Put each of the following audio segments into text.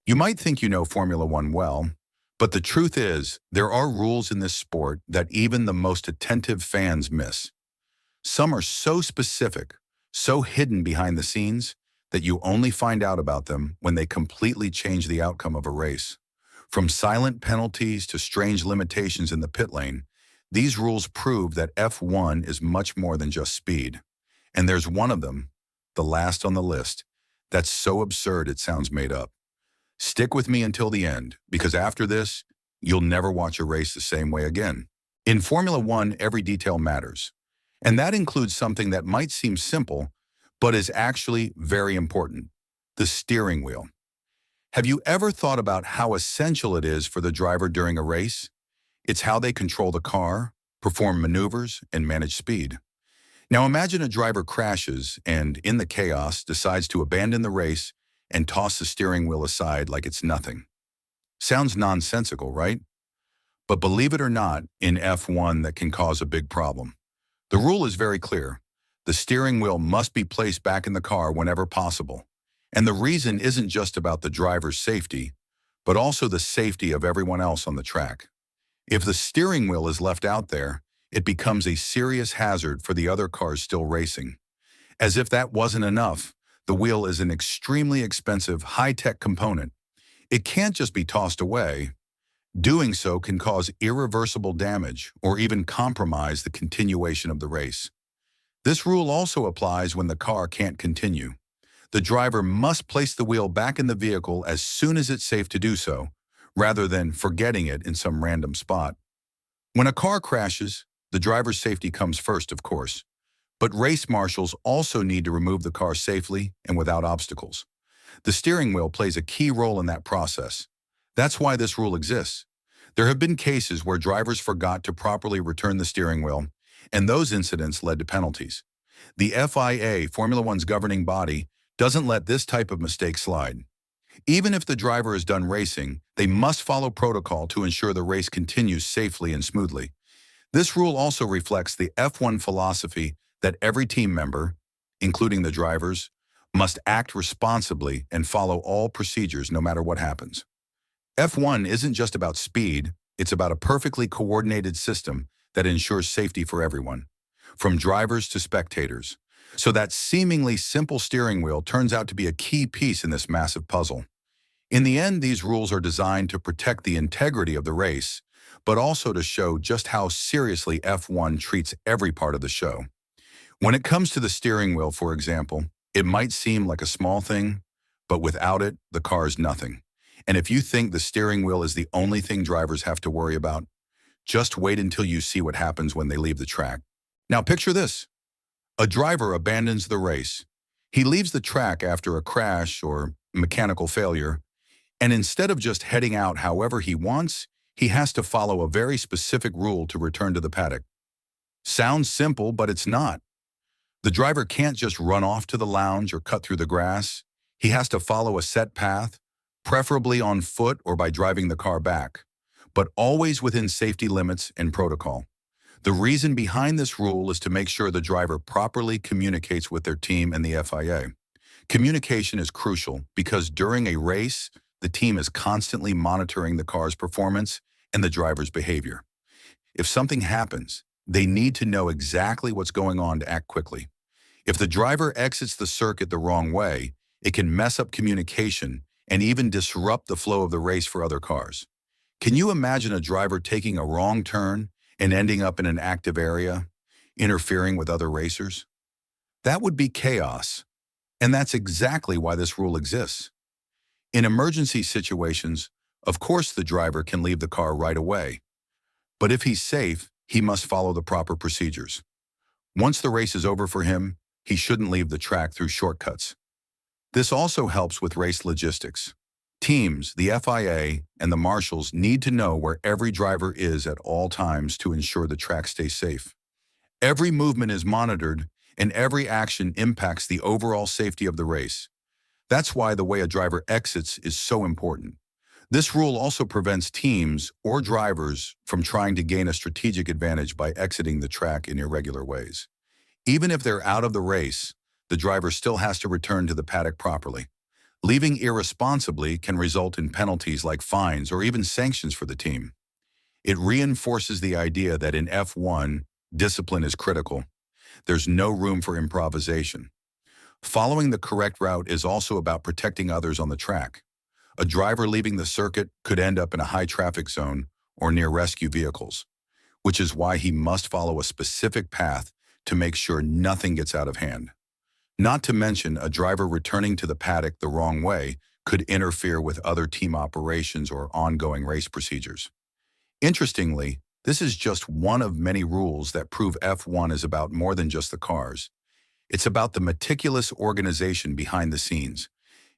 You might think you know Formula One well, but the truth is, there are rules in this sport that even the most attentive fans miss. Some are so specific, so hidden behind the scenes, that you only find out about them when they completely change the outcome of a race. From silent penalties to strange limitations in the pit lane, these rules prove that F1 is much more than just speed. And there's one of them, the last on the list, that's so absurd it sounds made up. Stick with me until the end, because after this, you'll never watch a race the same way again. In Formula One, every detail matters. And that includes something that might seem simple, but is actually very important: the steering wheel. Have you ever thought about how essential it is for the driver during a race? It's how they control the car, perform maneuvers, and manage speed. Now imagine a driver crashes and, in the chaos, decides to abandon the race and toss the steering wheel aside like it's nothing. Sounds nonsensical, right? But believe it or not, in F1 that can cause a big problem. The rule is very clear. The steering wheel must be placed back in the car whenever possible. And the reason isn't just about the driver's safety, but also the safety of everyone else on the track. If the steering wheel is left out there, it becomes a serious hazard for the other cars still racing. As if that wasn't enough, the wheel is an extremely expensive, high-tech component. It can't just be tossed away. Doing so can cause irreversible damage or even compromise the continuation of the race. This rule also applies when the car can't continue. The driver must place the wheel back in the vehicle as soon as it's safe to do so, rather than forgetting it in some random spot. When a car crashes, the driver's safety comes first, of course. But race marshals also need to remove the car safely and without obstacles. The steering wheel plays a key role in that process. That's why this rule exists. There have been cases where drivers forgot to properly return the steering wheel, and those incidents led to penalties. The FIA, Formula One's governing body, doesn't let this type of mistake slide. Even if the driver is done racing, they must follow protocol to ensure the race continues safely and smoothly. This rule also reflects the F1 philosophy that every team member, including the drivers, must act responsibly and follow all procedures no matter what happens. F1 isn't just about speed, it's about a perfectly coordinated system that ensures safety for everyone, from drivers to spectators. So that seemingly simple steering wheel turns out to be a key piece in this massive puzzle. In the end, these rules are designed to protect the integrity of the race, but also to show just how seriously F1 treats every part of the show. When it comes to the steering wheel, for example, it might seem like a small thing, but without it, the car is nothing. And if you think the steering wheel is the only thing drivers have to worry about, just wait until you see what happens when they leave the track. Now picture this. A driver abandons the race. He leaves the track after a crash or mechanical failure, and instead of just heading out however he wants, he has to follow a very specific rule to return to the paddock. Sounds simple, but it's not. The driver can't just run off to the lounge or cut through the grass. He has to follow a set path, preferably on foot or by driving the car back, but always within safety limits and protocol. The reason behind this rule is to make sure the driver properly communicates with their team and the FIA. Communication is crucial because during a race, the team is constantly monitoring the car's performance and the driver's behavior. If something happens, they need to know exactly what's going on to act quickly. If the driver exits the circuit the wrong way, it can mess up communication and even disrupt the flow of the race for other cars. Can you imagine a driver taking a wrong turn and ending up in an active area, interfering with other racers? That would be chaos, and that's exactly why this rule exists. In emergency situations, of course the driver can leave the car right away, but if he's safe, he must follow the proper procedures. Once the race is over for him, he shouldn't leave the track through shortcuts. This also helps with race logistics. Teams, the FIA, and the marshals need to know where every driver is at all times to ensure the track stays safe. Every movement is monitored, and every action impacts the overall safety of the race. That's why the way a driver exits is so important. This rule also prevents teams or drivers from trying to gain a strategic advantage by exiting the track in irregular ways. Even if they're out of the race, the driver still has to return to the paddock properly. Leaving irresponsibly can result in penalties like fines or even sanctions for the team. It reinforces the idea that in F1, discipline is critical. There's no room for improvisation. Following the correct route is also about protecting others on the track. A driver leaving the circuit could end up in a high-traffic zone or near rescue vehicles, which is why he must follow a specific path to make sure nothing gets out of hand. Not to mention, a driver returning to the paddock the wrong way could interfere with other team operations or ongoing race procedures. Interestingly, this is just one of many rules that prove F1 is about more than just the cars. It's about the meticulous organization behind the scenes.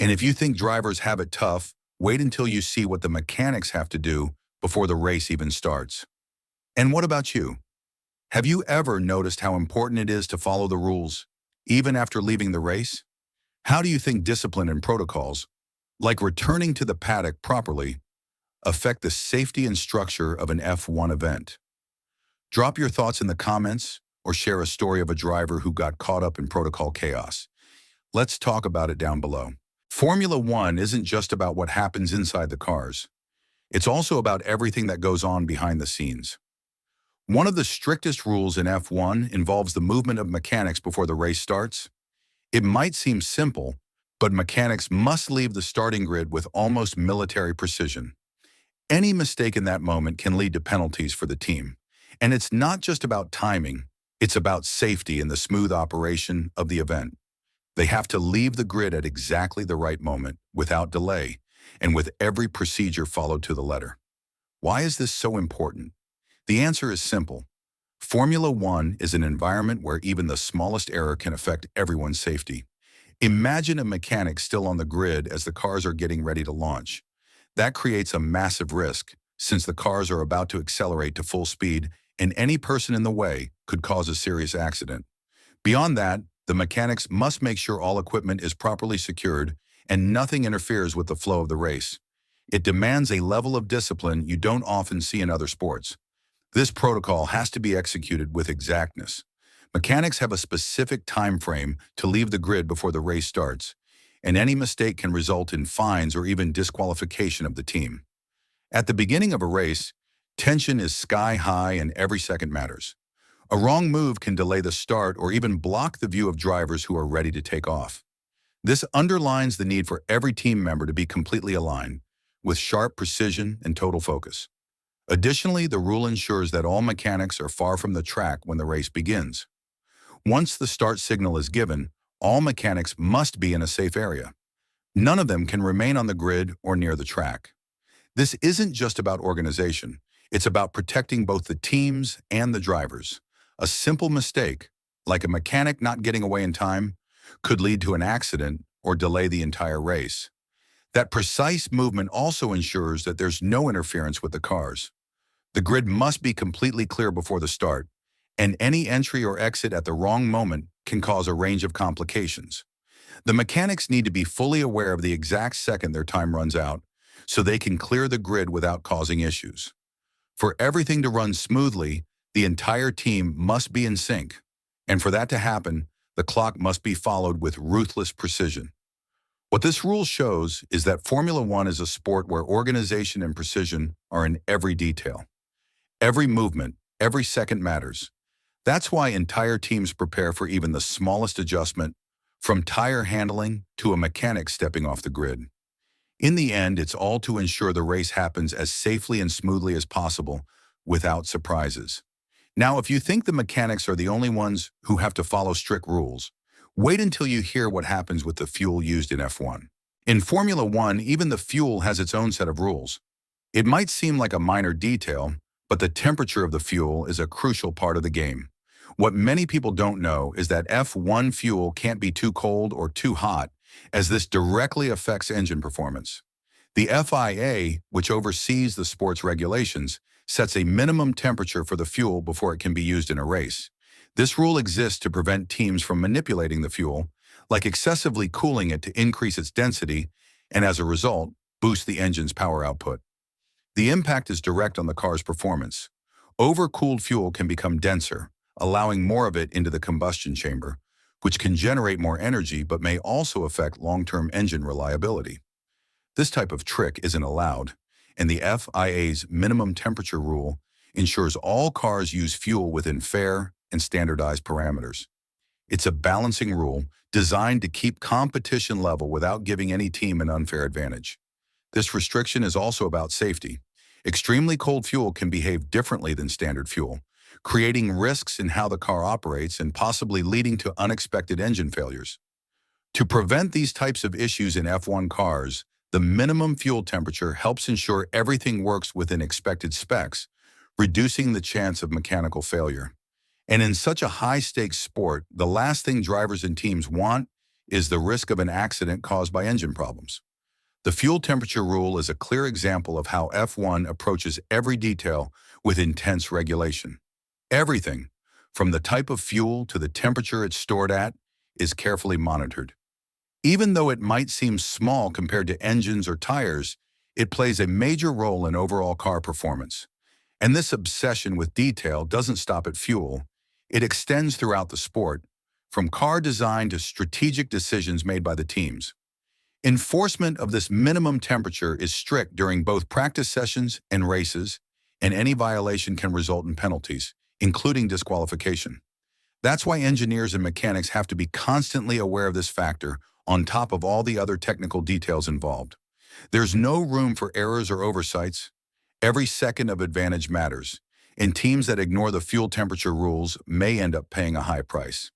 And if you think drivers have it tough, wait until you see what the mechanics have to do before the race even starts. And what about you? Have you ever noticed how important it is to follow the rules, even after leaving the race? How do you think discipline and protocols, like returning to the paddock properly, affect the safety and structure of an F1 event? Drop your thoughts in the comments or share a story of a driver who got caught up in protocol chaos. Let's talk about it down below. Formula One isn't just about what happens inside the cars. It's also about everything that goes on behind the scenes. One of the strictest rules in F1 involves the movement of mechanics before the race starts. It might seem simple, but mechanics must leave the starting grid with almost military precision. Any mistake in that moment can lead to penalties for the team. And it's not just about timing, it's about safety and the smooth operation of the event. They have to leave the grid at exactly the right moment, without delay, and with every procedure followed to the letter. Why is this so important? The answer is simple. Formula One is an environment where even the smallest error can affect everyone's safety. Imagine a mechanic still on the grid as the cars are getting ready to launch. That creates a massive risk, since the cars are about to accelerate to full speed, and any person in the way could cause a serious accident. Beyond that, the mechanics must make sure all equipment is properly secured and nothing interferes with the flow of the race. It demands a level of discipline you don't often see in other sports. This protocol has to be executed with exactness. Mechanics have a specific time frame to leave the grid before the race starts, and any mistake can result in fines or even disqualification of the team. At the beginning of a race, tension is sky high and every second matters. A wrong move can delay the start or even block the view of drivers who are ready to take off. This underlines the need for every team member to be completely aligned, with sharp precision and total focus. Additionally, the rule ensures that all mechanics are far from the track when the race begins. Once the start signal is given, all mechanics must be in a safe area. None of them can remain on the grid or near the track. This isn't just about organization. It's about protecting both the teams and the drivers. A simple mistake, like a mechanic not getting away in time, could lead to an accident or delay the entire race. That precise movement also ensures that there's no interference with the cars. The grid must be completely clear before the start, and any entry or exit at the wrong moment can cause a range of complications. The mechanics need to be fully aware of the exact second their time runs out, so they can clear the grid without causing issues. For everything to run smoothly, the entire team must be in sync, and for that to happen, the clock must be followed with ruthless precision. What this rule shows is that Formula One is a sport where organization and precision are in every detail. Every movement, every second matters. That's why entire teams prepare for even the smallest adjustment, from tire handling to a mechanic stepping off the grid. In the end, it's all to ensure the race happens as safely and smoothly as possible, without surprises. Now, if you think the mechanics are the only ones who have to follow strict rules, wait until you hear what happens with the fuel used in F1. In Formula One, even the fuel has its own set of rules. It might seem like a minor detail, but the temperature of the fuel is a crucial part of the game. What many people don't know is that F1 fuel can't be too cold or too hot, as this directly affects engine performance. The FIA, which oversees the sport's regulations, sets a minimum temperature for the fuel before it can be used in a race. This rule exists to prevent teams from manipulating the fuel, like excessively cooling it to increase its density, and as a result, boost the engine's power output. The impact is direct on the car's performance. Overcooled fuel can become denser, allowing more of it into the combustion chamber, which can generate more energy but may also affect long-term engine reliability. This type of trick isn't allowed, and the FIA's minimum temperature rule ensures all cars use fuel within fair and standardized parameters. It's a balancing rule designed to keep competition level without giving any team an unfair advantage. This restriction is also about safety. Extremely cold fuel can behave differently than standard fuel, creating risks in how the car operates and possibly leading to unexpected engine failures. To prevent these types of issues in F1 cars, the minimum fuel temperature helps ensure everything works within expected specs, reducing the chance of mechanical failure. And in such a high-stakes sport, the last thing drivers and teams want is the risk of an accident caused by engine problems. The fuel temperature rule is a clear example of how F1 approaches every detail with intense regulation. Everything, from the type of fuel to the temperature it's stored at, is carefully monitored. Even though it might seem small compared to engines or tires, it plays a major role in overall car performance. And this obsession with detail doesn't stop at fuel. It extends throughout the sport, from car design to strategic decisions made by the teams. Enforcement of this minimum temperature is strict during both practice sessions and races, and any violation can result in penalties, including disqualification. That's why engineers and mechanics have to be constantly aware of this factor on top of all the other technical details involved. There's no room for errors or oversights. Every second of advantage matters, and teams that ignore the fuel temperature rules may end up paying a high price.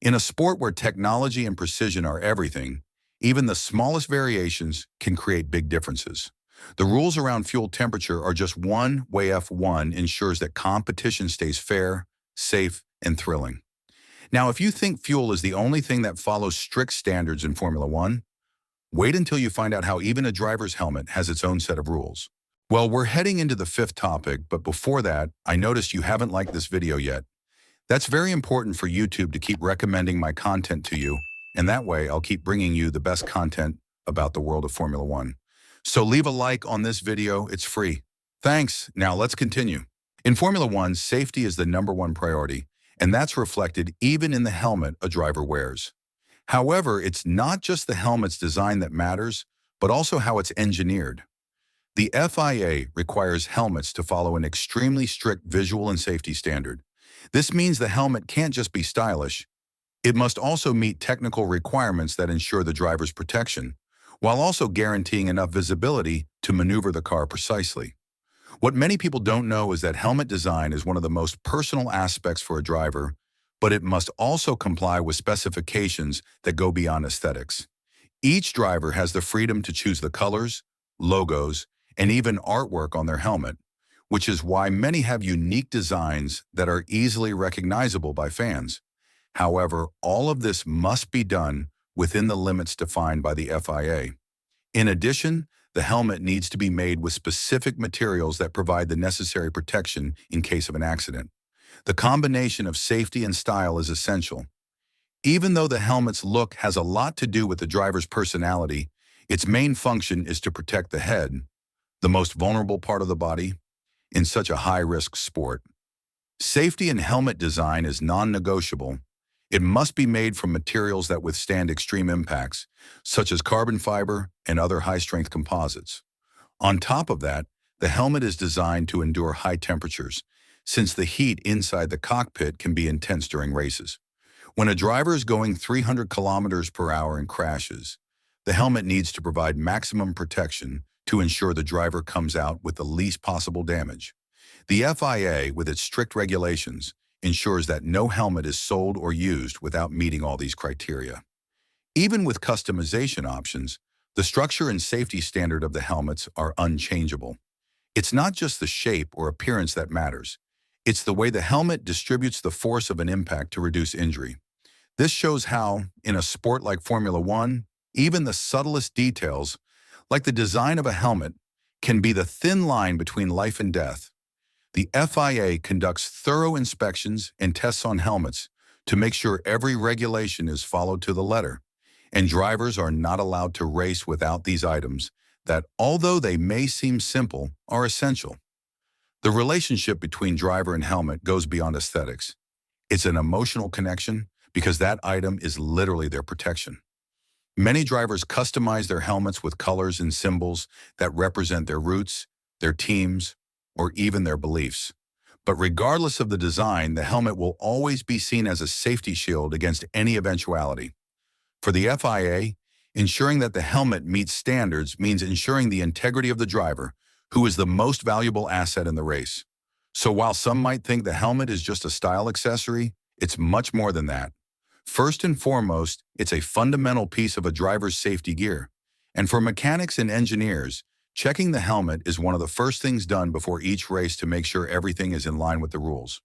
In a sport where technology and precision are everything, even the smallest variations can create big differences. The rules around fuel temperature are just one way F1 ensures that competition stays fair, safe, and thrilling. Now, if you think fuel is the only thing that follows strict standards in Formula One, wait until you find out how even a driver's helmet has its own set of rules. Well, we're heading into the fifth topic, but before that, I noticed you haven't liked this video yet. That's very important for YouTube to keep recommending my content to you, and that way I'll keep bringing you the best content about the world of Formula One. So leave a like on this video, it's free. Thanks, now let's continue. In Formula One, safety is the #1 priority, and that's reflected even in the helmet a driver wears. However, it's not just the helmet's design that matters, but also how it's engineered. The FIA requires helmets to follow an extremely strict visual and safety standard. This means the helmet can't just be stylish. It must also meet technical requirements that ensure the driver's protection, while also guaranteeing enough visibility to maneuver the car precisely. What many people don't know is that helmet design is one of the most personal aspects for a driver, but it must also comply with specifications that go beyond aesthetics. Each driver has the freedom to choose the colors, logos, and even artwork on their helmet, which is why many have unique designs that are easily recognizable by fans. However, all of this must be done within the limits defined by the FIA. In addition, the helmet needs to be made with specific materials that provide the necessary protection in case of an accident. The combination of safety and style is essential. Even though the helmet's look has a lot to do with the driver's personality, its main function is to protect the head, the most vulnerable part of the body, in such a high-risk sport. Safety in helmet design is non-negotiable. It must be made from materials that withstand extreme impacts, such as carbon fiber and other high-strength composites. On top of that, the helmet is designed to endure high temperatures, since the heat inside the cockpit can be intense during races. When a driver is going 300 kilometers per hour and crashes, the helmet needs to provide maximum protection to ensure the driver comes out with the least possible damage. The FIA, with its strict regulations, ensures that no helmet is sold or used without meeting all these criteria. Even with customization options, the structure and safety standard of the helmets are unchangeable. It's not just the shape or appearance that matters. It's the way the helmet distributes the force of an impact to reduce injury. This shows how, in a sport like Formula One, even the subtlest details, like the design of a helmet, can be the thin line between life and death. The FIA conducts thorough inspections and tests on helmets to make sure every regulation is followed to the letter, and drivers are not allowed to race without these items that, although they may seem simple, are essential. The relationship between driver and helmet goes beyond aesthetics. It's an emotional connection because that item is literally their protection. Many drivers customize their helmets with colors and symbols that represent their roots, their teams, or even their beliefs. But regardless of the design, the helmet will always be seen as a safety shield against any eventuality. For the FIA, ensuring that the helmet meets standards means ensuring the integrity of the driver, who is the most valuable asset in the race. So while some might think the helmet is just a style accessory, it's much more than that. First and foremost, it's a fundamental piece of a driver's safety gear. And for mechanics and engineers, checking the helmet is one of the first things done before each race to make sure everything is in line with the rules.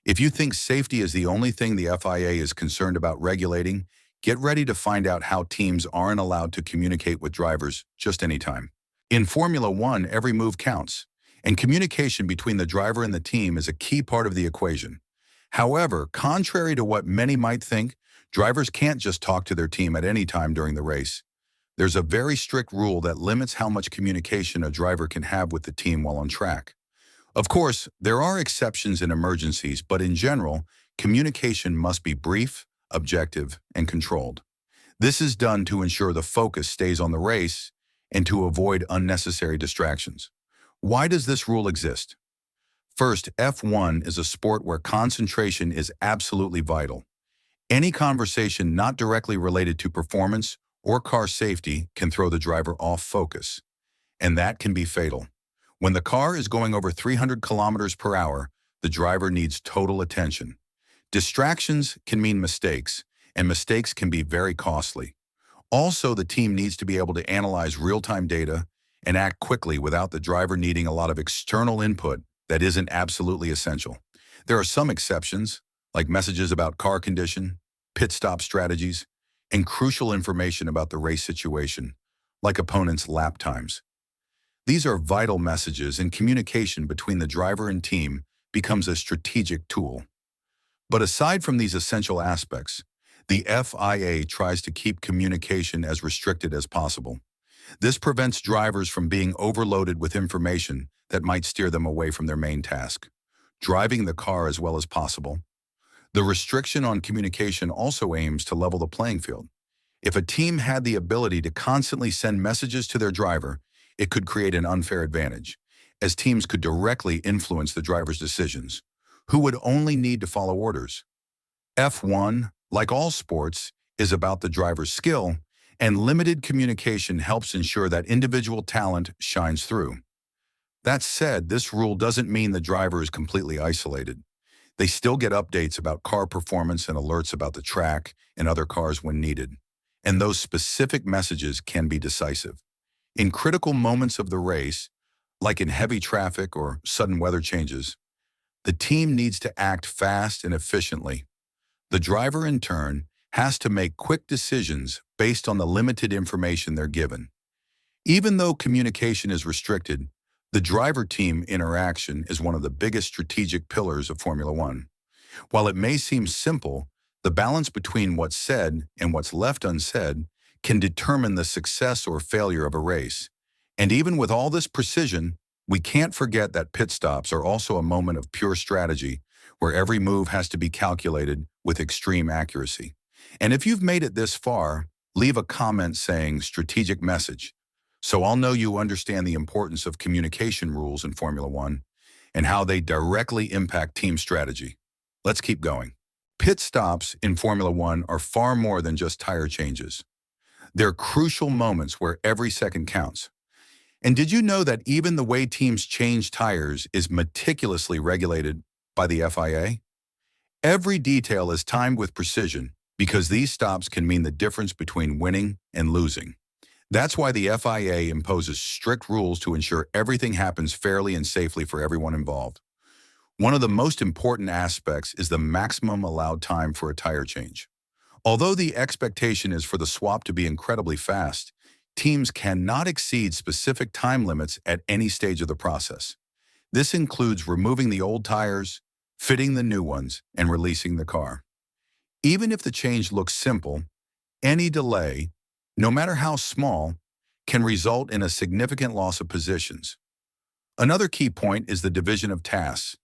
If you think safety is the only thing the FIA is concerned about regulating, get ready to find out how teams aren't allowed to communicate with drivers just anytime. In Formula One, every move counts, and communication between the driver and the team is a key part of the equation. However, contrary to what many might think, drivers can't just talk to their team at any time during the race. There's a very strict rule that limits how much communication a driver can have with the team while on track. Of course, there are exceptions in emergencies, but in general, communication must be brief, objective, and controlled. This is done to ensure the focus stays on the race and to avoid unnecessary distractions. Why does this rule exist? First, F1 is a sport where concentration is absolutely vital. Any conversation not directly related to performance or car safety can throw the driver off focus, and that can be fatal. When the car is going over 300 kilometers per hour, the driver needs total attention. Distractions can mean mistakes, and mistakes can be very costly. Also, the team needs to be able to analyze real-time data and act quickly without the driver needing a lot of external input that isn't absolutely essential. There are some exceptions, like messages about car condition, pit stop strategies, and crucial information about the race situation, like opponents' lap times. These are vital messages, and communication between the driver and team becomes a strategic tool. But aside from these essential aspects, the FIA tries to keep communication as restricted as possible. This prevents drivers from being overloaded with information that might steer them away from their main task, driving the car as well as possible. The restriction on communication also aims to level the playing field. If a team had the ability to constantly send messages to their driver, it could create an unfair advantage, as teams could directly influence the driver's decisions, who would only need to follow orders. F1, like all sports, is about the driver's skill, and limited communication helps ensure that individual talent shines through. That said, this rule doesn't mean the driver is completely isolated. They still get updates about car performance and alerts about the track and other cars when needed, and those specific messages can be decisive. In critical moments of the race, like in heavy traffic or sudden weather changes, the team needs to act fast and efficiently. The driver, in turn, has to make quick decisions based on the limited information they're given. Even though communication is restricted, the driver-team interaction is one of the biggest strategic pillars of Formula One. While it may seem simple, the balance between what's said and what's left unsaid can determine the success or failure of a race. And even with all this precision, we can't forget that pit stops are also a moment of pure strategy, where every move has to be calculated with extreme accuracy. And if you've made it this far, leave a comment saying "strategic message," so I'll know you understand the importance of communication rules in Formula One and how they directly impact team strategy. Let's keep going. Pit stops in Formula One are far more than just tire changes. They're crucial moments where every second counts. And did you know that even the way teams change tires is meticulously regulated by the FIA? Every detail is timed with precision because these stops can mean the difference between winning and losing. That's why the FIA imposes strict rules to ensure everything happens fairly and safely for everyone involved. One of the most important aspects is the maximum allowed time for a tire change. Although the expectation is for the swap to be incredibly fast, teams cannot exceed specific time limits at any stage of the process. This includes removing the old tires, fitting the new ones, and releasing the car. Even if the change looks simple, any delay, no matter how small, can result in a significant loss of positions. Another key point is the division of tasks.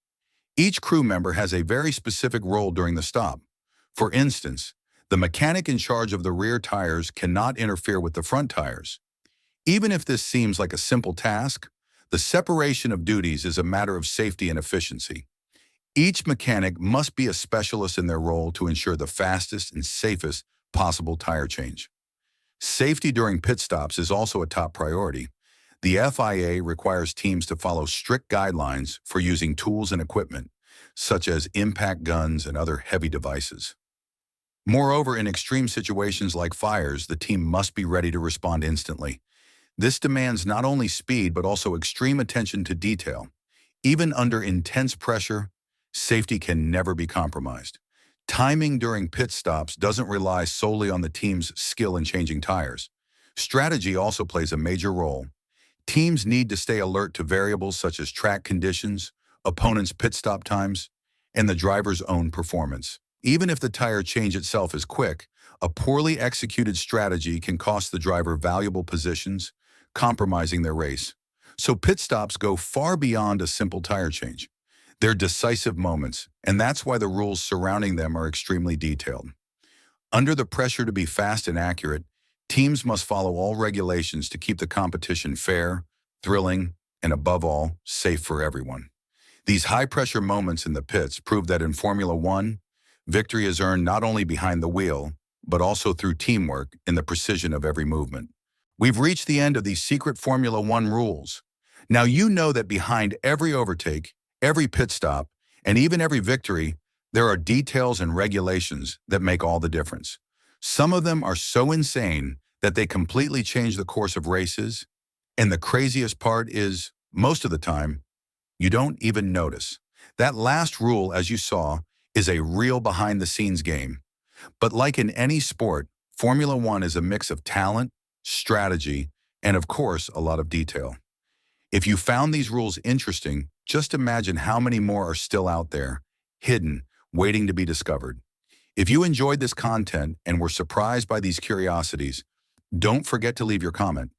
Each crew member has a very specific role during the stop. For instance, the mechanic in charge of the rear tires cannot interfere with the front tires. Even if this seems like a simple task, the separation of duties is a matter of safety and efficiency. Each mechanic must be a specialist in their role to ensure the fastest and safest possible tire change. Safety during pit stops is also a top priority. The FIA requires teams to follow strict guidelines for using tools and equipment, such as impact guns and other heavy devices. Moreover, in extreme situations like fires, the team must be ready to respond instantly. This demands not only speed but also extreme attention to detail. Even under intense pressure, safety can never be compromised. Timing during pit stops doesn't rely solely on the team's skill in changing tires. Strategy also plays a major role. Teams need to stay alert to variables such as track conditions, opponents' pit stop times, and the driver's own performance. Even if the tire change itself is quick, a poorly executed strategy can cost the driver valuable positions, compromising their race. So pit stops go far beyond a simple tire change. They're decisive moments, and that's why the rules surrounding them are extremely detailed. Under the pressure to be fast and accurate, teams must follow all regulations to keep the competition fair, thrilling, and above all, safe for everyone. These high-pressure moments in the pits prove that in Formula One, victory is earned not only behind the wheel, but also through teamwork and the precision of every movement. We've reached the end of these secret Formula One rules. Now you know that behind every overtake, every pit stop, and even every victory, there are details and regulations that make all the difference. Some of them are so insane that they completely change the course of races, and the craziest part is, most of the time, you don't even notice. That last rule, as you saw, is a real behind-the-scenes game. But like in any sport, Formula One is a mix of talent, strategy, and of course, a lot of detail. If you found these rules interesting, just imagine how many more are still out there, hidden, waiting to be discovered. If you enjoyed this content and were surprised by these curiosities, don't forget to leave your comment.